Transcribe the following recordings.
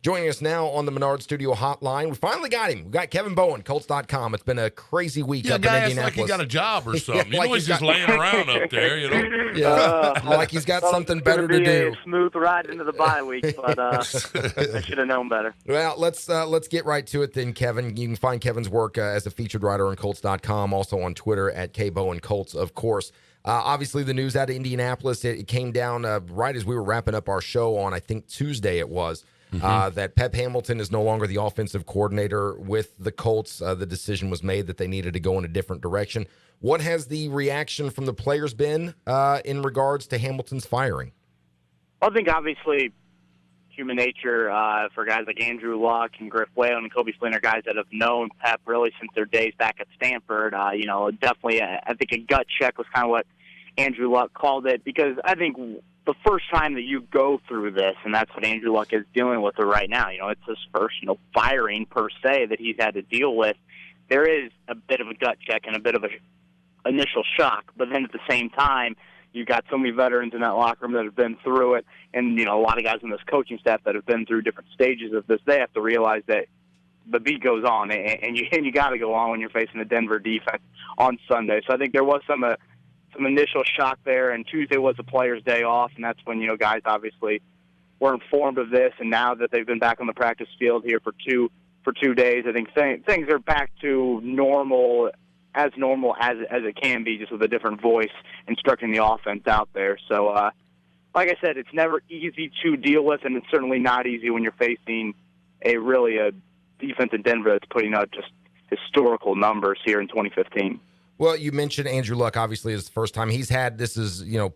Joining us now on the Menard Studio hotline, we finally got him. We got Kevin Bowen, Colts.com. It's been a crazy week up in Indianapolis. Like he got a job or something. Yeah, like he's just laying around up there, like he's got something better to do. A smooth ride into the bye week, but I should have known better. Well, let's get right to it then, Kevin. You can find Kevin's work as a featured writer on Colts.com, also on Twitter at KBowenColts, of course. Obviously, the news out of Indianapolis, it came down right as we were wrapping up our show on, I think, Tuesday it was. That Pep Hamilton is no longer the offensive coordinator with the Colts. The decision was made that they needed to go in a different direction. What has the reaction from the players been in regards to Hamilton's firing? I think, obviously, human nature for guys like Andrew Luck and Griff Whalen and Kobe Flynn are guys that have known Pep really since their days back at Stanford. Definitely, I think a gut check was kind of what Andrew Luck called it, because I think the first time that you go through this, and that's what Andrew Luck is dealing with right now, it's his first, firing per se that he's had to deal with. There is a bit of a gut check and a bit of an initial shock, but then at the same time, you've got so many veterans in that locker room that have been through it, and, a lot of guys on this coaching staff that have been through different stages of this. They have to realize that the beat goes on, and you got to go on when you're facing the Denver defense on Sunday. So I think there was some initial shock there, and Tuesday was the players' day off, and that's when, guys obviously were informed of this, and now that they've been back on the practice field here for two days, I think things are back to normal as it can be, just with a different voice instructing the offense out there. So, like I said, it's never easy to deal with, and it's certainly not easy when you're facing a defense in Denver that's putting out just historical numbers here in 2015. Well, you mentioned Andrew Luck, obviously, is the first time he's had.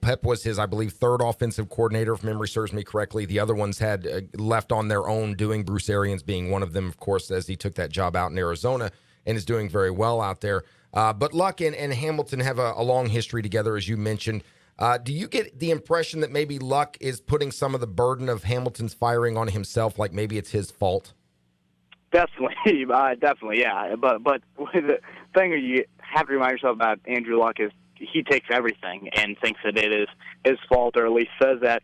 Pep was his, I believe, third offensive coordinator, if memory serves me correctly. The other ones had left on their own doing, Bruce Arians being one of them, of course, as he took that job out in Arizona and is doing very well out there. But Luck and Hamilton have a long history together, as you mentioned. Do you get the impression that maybe Luck is putting some of the burden of Hamilton's firing on himself, like maybe it's his fault? Definitely, yeah. But the thing you have to remind yourself about Andrew Luck is he takes everything and thinks that it is his fault, or at least says that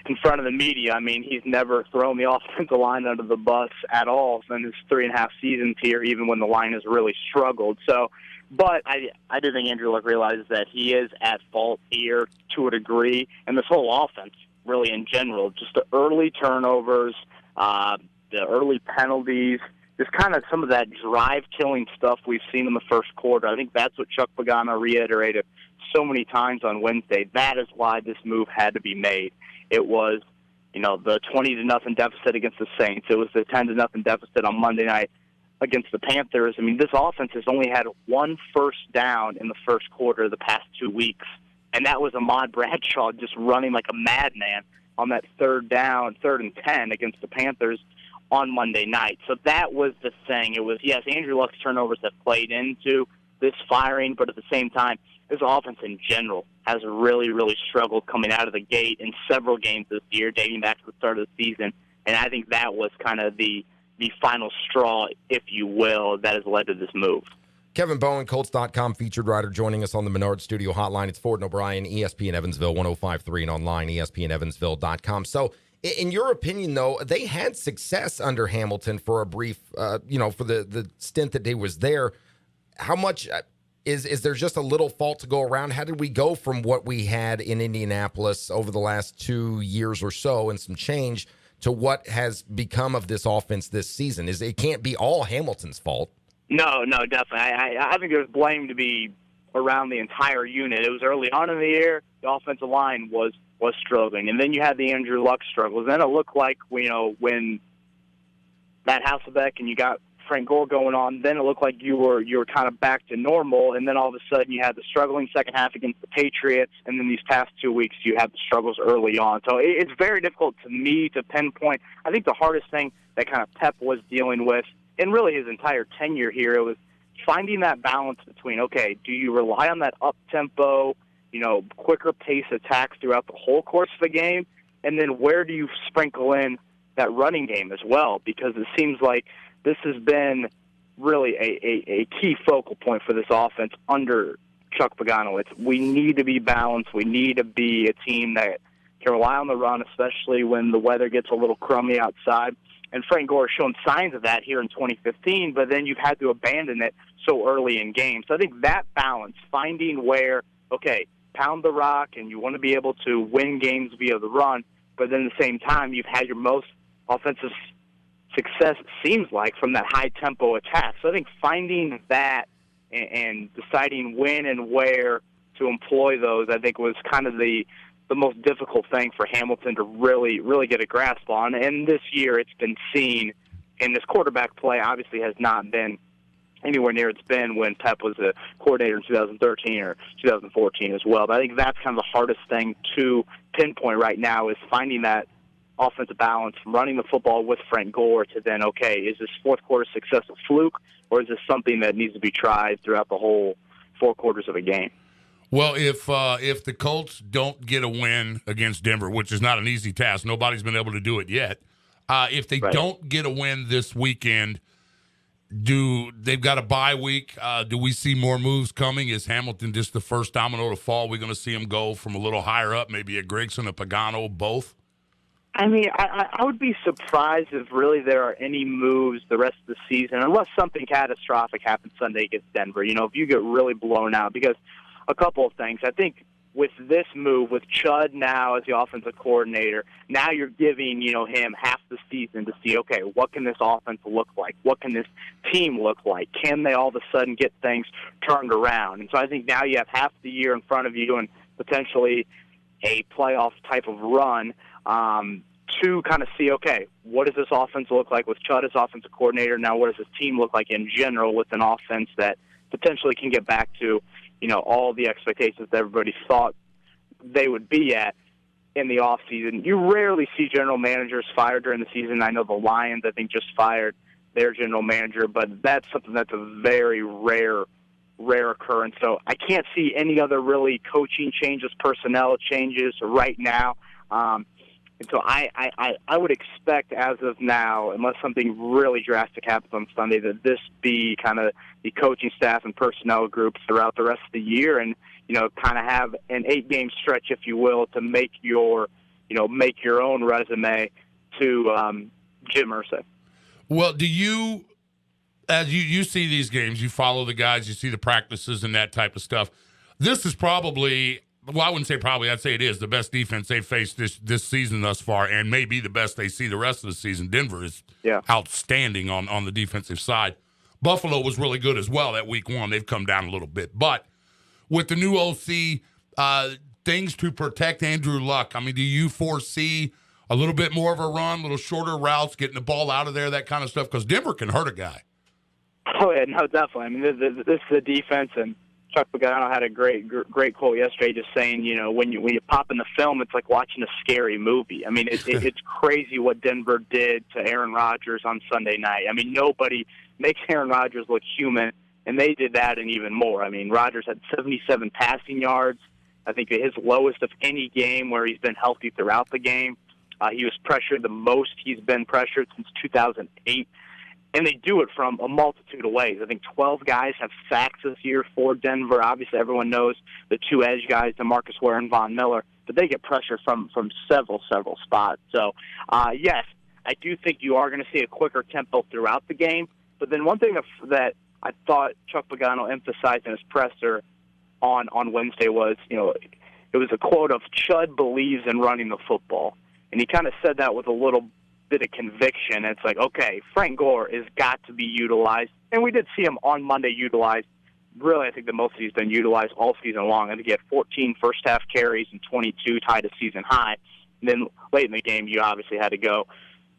in front of the media. I mean, he's never thrown the offensive line under the bus at all in his 3.5 seasons here, even when the line has really struggled. So, but I do think Andrew Luck realizes that he is at fault here to a degree, and this whole offense, really in general, just the early turnovers, the early penalties, just kind of some of that drive-killing stuff we've seen in the first quarter. I think that's what Chuck Pagano reiterated so many times on Wednesday. That is why this move had to be made. It was, the 20-0 deficit against the Saints. It was the 10-0 deficit on Monday night against the Panthers. I mean, this offense has only had one first down in the first quarter of the past 2 weeks, and that was Ahmad Bradshaw just running like a madman on that third and 10 against the Panthers on Monday night. So that was the thing. It was, yes, Andrew Luck's turnovers have played into this firing, but at the same time, this offense in general has really, really struggled coming out of the gate in several games this year, dating back to the start of the season. And I think that was kind of the final straw, if you will, that has led to this move. Kevin Bowen, Colts.com featured writer, joining us on the Menard Studio hotline. It's Ford and O'Brien, ESPN Evansville 105.3, and online, ESPNEvansville.com. So, in your opinion, though, they had success under Hamilton for a brief, for the stint that he was there. How much is there just a little fault to go around? How did we go from what we had in Indianapolis over the last 2 years or so and some change to what has become of this offense this season? It can't be all Hamilton's fault. No, definitely. I think there's blame to be around the entire unit. It was early on in the year. The offensive line was struggling. And then you had the Andrew Luck struggles. Then it looked like, when Matt Hasselbeck and you got Frank Gore going on, then it looked like you were kind of back to normal. And then all of a sudden you had the struggling second half against the Patriots. And then these past 2 weeks you had the struggles early on. So it's very difficult to me to pinpoint. I think the hardest thing that kind of Pep was dealing with, and really his entire tenure here, it was finding that balance between, okay, do you rely on that up-tempo, quicker pace attacks throughout the whole course of the game, and then where do you sprinkle in that running game as well? Because it seems like this has been really a key focal point for this offense under Chuck Pagano. We need to be balanced. We need to be a team that can rely on the run, especially when the weather gets a little crummy outside. And Frank Gore has shown signs of that here in 2015, but then you've had to abandon it so early in games. So I think that balance, finding where, okay, pound the rock and you want to be able to win games via the run, but then at the same time you've had your most offensive success, it seems like, from that high-tempo attack. So I think finding that and deciding when and where to employ those, I think, was kind of the most difficult thing for Hamilton to really get a grasp on. And this year it's been seen, and this quarterback play obviously has not been anywhere near it's been when Pep was a coordinator in 2013 or 2014 as well. But I think that's kind of the hardest thing to pinpoint right now, is finding that offensive balance from running the football with Frank Gore to then, okay, is this fourth quarter success a fluke, or is this something that needs to be tried throughout the whole 4 quarters of a game? Well, if the Colts don't get a win against Denver, which is not an easy task, nobody's been able to do it yet. If they don't get a win this weekend, they've got a bye week? Do we see more moves coming? Is Hamilton just the first domino to fall? We're going to see him go from a little higher up, maybe a Grigson, a Pagano, both? I mean, I would be surprised if really there are any moves the rest of the season, unless something catastrophic happens Sunday against Denver. You know, if you get really blown out, because a couple of things. I think with this move, with Chud now as the offensive coordinator, now you're giving, him half the season to see, okay, what can this offense look like? What can this team look like? Can they all of a sudden get things turned around? And so I think now you have half the year in front of you and potentially a playoff type of run to kind of see, okay, what does this offense look like with Chud as offensive coordinator? Now what does this team look like in general with an offense that potentially can get back to, all the expectations that everybody thought they would be at in the offseason. You rarely see general managers fired during the season. I know the Lions, I think, just fired their general manager, but that's something that's a very rare occurrence. So I can't see any other really coaching changes, personnel changes right now. And so I would expect as of now, unless something really drastic happens on Sunday, that this be kind of the coaching staff and personnel groups throughout the rest of the year, and kind of have an 8-game stretch, if you will, to make your own resume to Jim Irsay. Well, do you, as you see these games, you follow the guys, you see the practices and that type of stuff. This is probably, well, I wouldn't say probably, I'd say it is the best defense they've faced this season thus far, and maybe the best they see the rest of the season. Denver is outstanding on the defensive side. Buffalo was really good as well at week 1. They've come down a little bit. But with the new OC, things to protect Andrew Luck, I mean, do you foresee a little bit more of a run, a little shorter routes, getting the ball out of there, that kind of stuff? Because Denver can hurt a guy. Oh, yeah, no, definitely. I mean, this is the defense, and Chuck Pagano had a great quote yesterday, just saying, when you pop in the film, it's like watching a scary movie. I mean, it's crazy what Denver did to Aaron Rodgers on Sunday night. I mean, nobody makes Aaron Rodgers look human, and they did that and even more. I mean, Rodgers had 77 passing yards. I think his lowest of any game where he's been healthy throughout the game. He was pressured the most he's been pressured since 2008. And they do it from a multitude of ways. I think 12 guys have sacks this year for Denver. Obviously, everyone knows the 2 edge guys, DeMarcus Ware and Von Miller, but they get pressure from several spots. So, yes, I do think you are going to see a quicker tempo throughout the game. But then one thing that I thought Chuck Pagano emphasized in his presser on Wednesday was, it was a quote of Chud believes in running the football. And he kind of said that with a little bit of conviction. It's like, okay, Frank Gore has got to be utilized. And we did see him on Monday utilized. Really, I think the most he's been utilized all season long. I think he had 14 first-half carries and 22 tied a season high. And then late in the game, you obviously had to go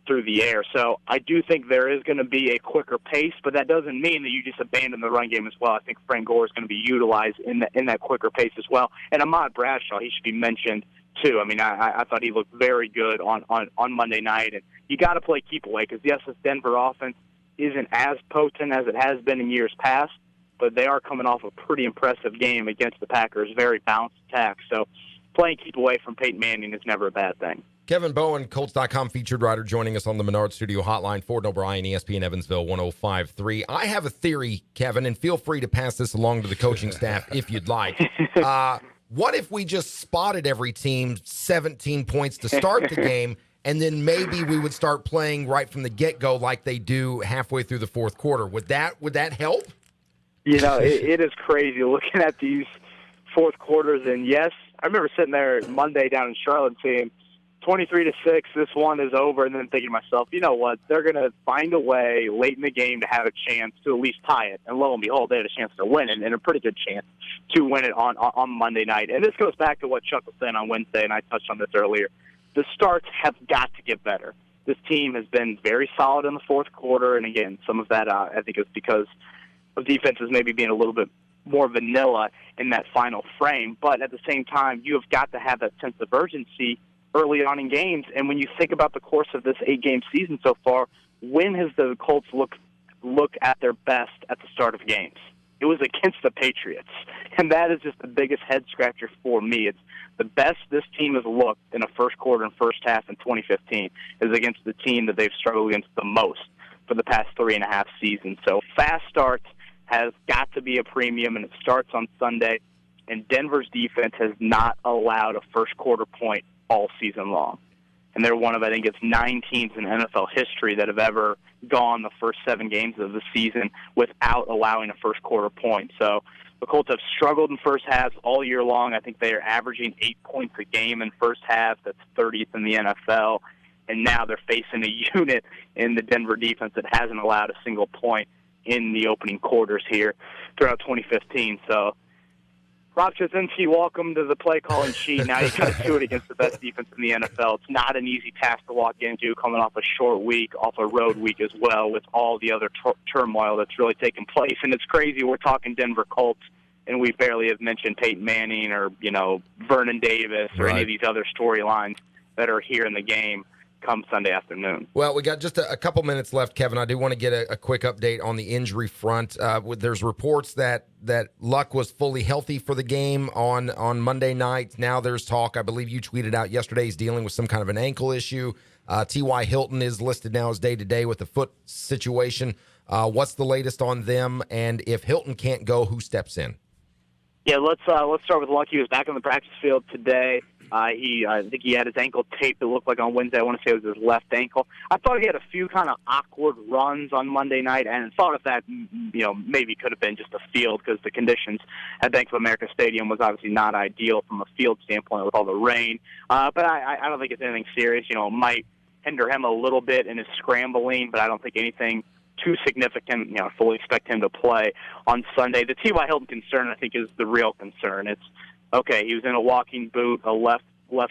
through the air. So I do think there is going to be a quicker pace, but that doesn't mean that you just abandon the run game as well. I think Frank Gore is going to be utilized in that quicker pace as well. And Ahmad Bradshaw, he should be mentioned too. I mean, I thought he looked very good on Monday night. And you got to play keep away because, yes, this Denver offense isn't as potent as it has been in years past, but they are coming off a pretty impressive game against the Packers, very balanced attack. So playing keep away from Peyton Manning is never a bad thing. Kevin Bowen, Colts.com featured writer, joining us on the Menard Studio Hotline. Ford O'Brien, ESPN Evansville 105.3. I have a theory, Kevin, and feel free to pass this along to the coaching staff if you'd like. What if we just spotted every team 17 points to start the game, and then maybe we would start playing right from the get-go like they do halfway through the fourth quarter. Would that help? It is crazy looking at these fourth quarters. And yes, I remember sitting there Monday down in Charlotte saying 23-6, this one is over, and then thinking to myself, you know what, they're going to find a way late in the game to have a chance to at least tie it. And lo and behold, they had a chance to win it, and a pretty good chance to win it on Monday night. And this goes back to what Chuck was saying on Wednesday, and I touched on this earlier. The starts have got to get better. This team has been very solid in the fourth quarter, and again, some of that I think is because of defenses maybe being a little bit more vanilla in that final frame. But at the same time, you have got to have that sense of urgency early on in games. And when you think about the course of this 8-game season so far, when has the Colts looked at their best at the start of games? It was against the Patriots. And that is just the biggest head-scratcher for me. It's the best this team has looked in a first quarter and first half in 2015 is against the team that they've struggled against the most for the past 3.5 seasons. So fast starts has got to be a premium, and it starts on Sunday. And Denver's defense has not allowed a first-quarter point all season long. And they're one of, I think it's 9 teams in NFL history that have ever gone the first 7 games of the season without allowing a first quarter point. So the Colts have struggled in first halves all year long. I think they are averaging 8 points a game in first half. That's 30th in the NFL. And now they're facing a unit in the Denver defense that hasn't allowed a single point in the opening quarters here throughout 2015. So Rob Chudzinski, welcome to the play-calling sheet. Now you got to do it against the best defense in the NFL. It's not an easy task to walk into, coming off a short week, off a road week as well, with all the other turmoil that's really taken place. And it's crazy. We're talking Denver Colts, and we barely have mentioned Peyton Manning or, Vernon Davis or any of these other storylines that are here in the game come Sunday afternoon. Well, we got just a couple minutes left, Kevin. I do want to get a quick update on the injury front. There's reports that Luck was fully healthy for the game on Monday night. Now there's talk, I believe you tweeted out yesterday, he's dealing with some kind of an ankle issue. T.Y. Hilton is listed now as day-to-day with the foot situation. What's the latest on them? And if Hilton can't go, who steps in? Yeah, let's start with Luck. He was back on the practice field today. I think he had his ankle taped, it looked like on Wednesday. I want to say it was his left ankle. I thought he had a few kind of awkward runs on Monday night, and thought if that, maybe could have been just a field because the conditions at Bank of America Stadium was obviously not ideal from a field standpoint with all the rain. But I don't think it's anything serious. It might hinder him a little bit in his scrambling, but I don't think anything too significant. I fully expect him to play on Sunday. The T.Y. Hilton concern, I think, is the real concern. It's, okay, he was in a walking boot, a left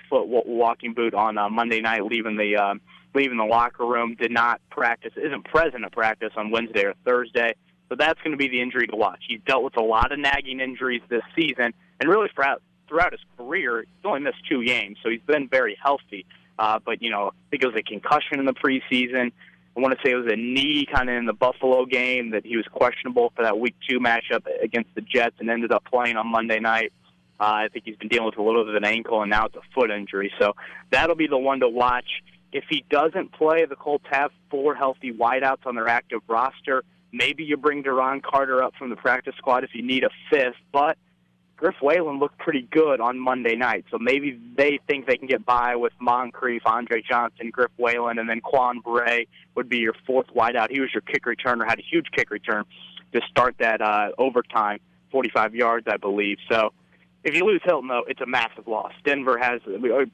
foot walking boot on Monday night, leaving the locker room. Did not practice, isn't present at practice on Wednesday or Thursday. So that's going to be the injury to watch. He's dealt with a lot of nagging injuries this season, and really throughout his career, he's only missed 2 games, so he's been very healthy. But I think it was a concussion in the preseason. I want to say it was a knee kind of in the Buffalo game that he was questionable for that Week 2 matchup against the Jets and ended up playing on Monday night. I think he's been dealing with a little bit of an ankle, and now it's a foot injury. So that'll be the one to watch. If he doesn't play, the Colts have 4 healthy wideouts on their active roster. Maybe you bring Deron Carter up from the practice squad if you need a 5th, but Griff Whalen looked pretty good on Monday night, so maybe they think they can get by with Moncrief, Andre Johnson, Griff Whalen, and then Quan Bray would be your 4th wideout. He was your kick returner, had a huge kick return to start that overtime, 45 yards, I believe. So if you lose Hilton, though, it's a massive loss. Denver has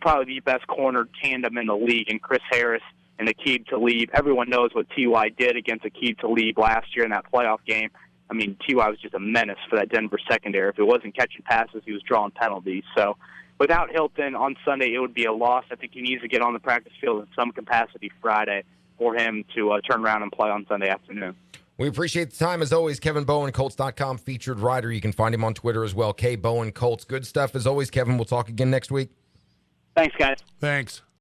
probably the best corner tandem in the league, and Chris Harris and Aqib Talib. Everyone knows what T.Y. did against Aqib Talib last year in that playoff game. I mean, T.Y. was just a menace for that Denver secondary. If it wasn't catching passes, he was drawing penalties. So without Hilton on Sunday, it would be a loss. I think he needs to get on the practice field in some capacity Friday for him to turn around and play on Sunday afternoon. We appreciate the time, as always. Kevin Bowen, Colts.com featured writer. You can find him on Twitter as well. K Bowen Colts. Good stuff, as always, Kevin. We'll talk again next week. Thanks, guys. Thanks.